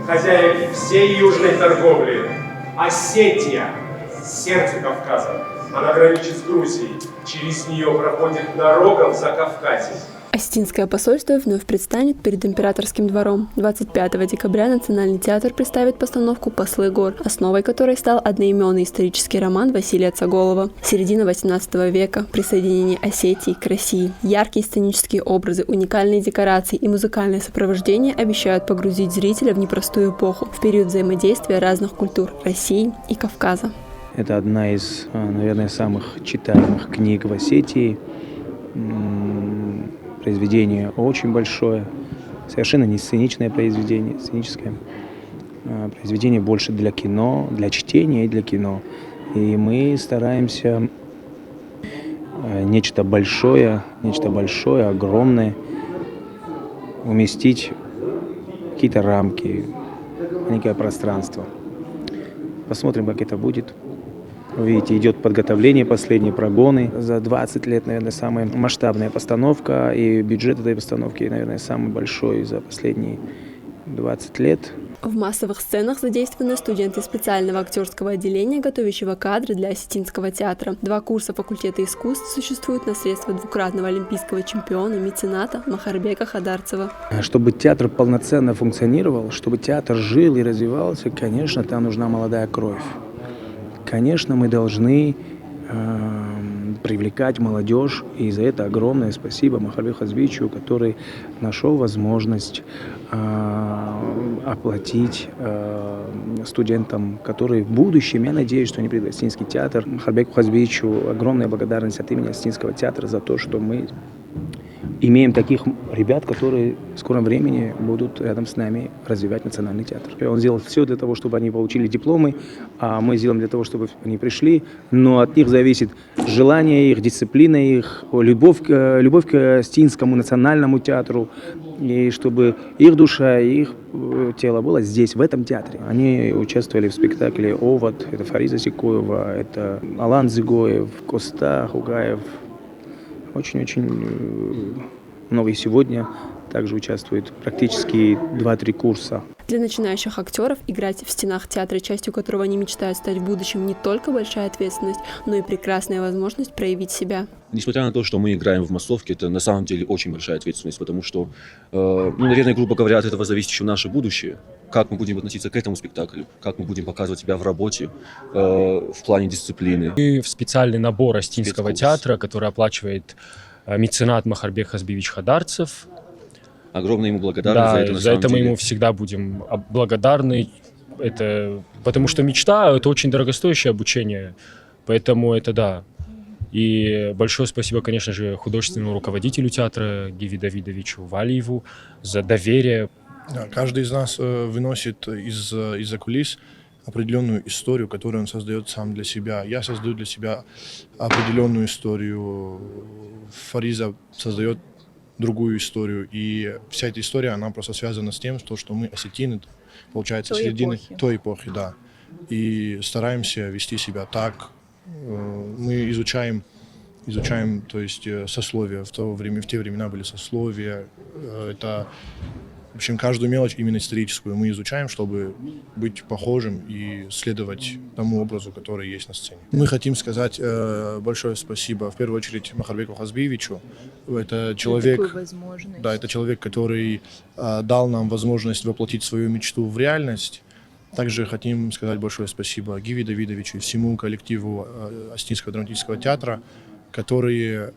хозяев всей южной торговли. Осетия, сердце Кавказа. Она граничит с Грузией. Через нее проходит Рогов за Кавказье. Осетинское посольство вновь предстанет перед императорским двором. 25 декабря Национальный театр представит постановку «Послы гор», основой которой стал одноименный исторический роман Василия Цаголова. Середина 18 века, присоединение Осетии к России. Яркие сценические образы, уникальные декорации и музыкальное сопровождение обещают погрузить зрителя в непростую эпоху, в период взаимодействия разных культур России и Кавказа. Это одна из, наверное, самых читаемых книг в Осетии. Произведение очень большое, совершенно не сценичное произведение, сценическое. Произведение больше для кино, для чтения и для кино. И мы стараемся нечто большое, огромное уместить в какие-то рамки, некое пространство. Посмотрим, как это будет. Вы видите, идет подготовление, последние прогоны. За 20 лет, наверное, самая масштабная постановка, и бюджет этой постановки, наверное, самый большой за последние 20 лет. В массовых сценах задействованы студенты специального актерского отделения, готовящего кадры для Осетинского театра. 2 курса факультета искусств существуют на средства двукратного олимпийского чемпиона, мецената Махарбека Хадарцева. Чтобы театр полноценно функционировал, чтобы театр жил и развивался, конечно, там нужна молодая кровь. Конечно, мы должны привлекать молодежь, и за это огромное спасибо Махарбеку Хазбиевичу, который нашел возможность оплатить студентам, которые в будущем, я надеюсь, что они придут в Осетинский театр. Махарбеку Хазбиевичу огромная благодарность от имени Осетинского театра за то, что мы имеем таких ребят, которые в скором времени будут рядом с нами развивать национальный театр. Он сделал все для того, чтобы они получили дипломы, а мы сделаем для того, чтобы они пришли. Но от них зависит желание их, дисциплина их, любовь к Осетинскому национальному театру. И чтобы их душа и их тело было здесь, в этом театре. Они участвовали в спектакле «Овод», это Фариза Сикоева, это Алан Зигоев, Коста Хугаев. Очень-очень много и сегодня также участвует практически 2-3 курса. Для начинающих актеров играть в стенах театра, частью которого они мечтают стать в будущем, не только большая ответственность, но и прекрасная возможность проявить себя. Несмотря на то, что мы играем в массовке, это на самом деле очень большая ответственность, потому что, наверное, грубо говоря, от этого зависит еще наше будущее. Как мы будем относиться к этому спектаклю, как мы будем показывать себя в работе, в плане дисциплины. Мы в специальный набор Осетинского театра, который оплачивает меценат Махарбек Хазбиевич Хадарцев. Огромная ему благодарность за это, на самом мы деле. ему всегда будем благодарны. Потому что мечта – это очень дорогостоящее обучение, поэтому это да. И большое спасибо, конечно же, художественному руководителю театра Гиви Давидовичу Валиеву за доверие. Каждый из нас выносит из-за кулис определенную историю, которую он создает сам для себя. Я создаю для себя определенную историю, Фариза создает другую историю. И вся эта история, она просто связана с тем, что мы осетины, получается, середины той эпохи, да. И стараемся вести себя так. Мы изучаем, то есть сословия. В те времена были сословия. Это, в общем, каждую мелочь именно историческую мы изучаем, чтобы быть похожим и следовать тому образу, который есть на сцене. Мы хотим сказать большое спасибо, в первую очередь, Махарбеку Хазбиевичу. Это человек, это человек, который дал нам возможность воплотить свою мечту в реальность. Также хотим сказать большое спасибо Гиви Давидовичу и всему коллективу Осетинского драматического театра, которые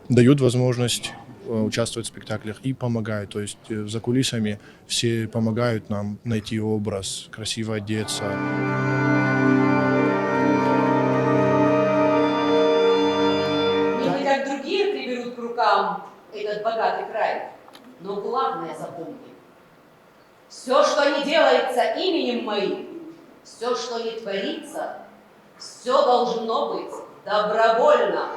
дают возможность участвовать в спектаклях и помогают. То есть за кулисами все помогают нам найти образ, красиво одеться. Не как другие приберут к рукам этот богатый край, но главное запомни. Все, что не делается именем моим, все, что не творится, все должно быть добровольно.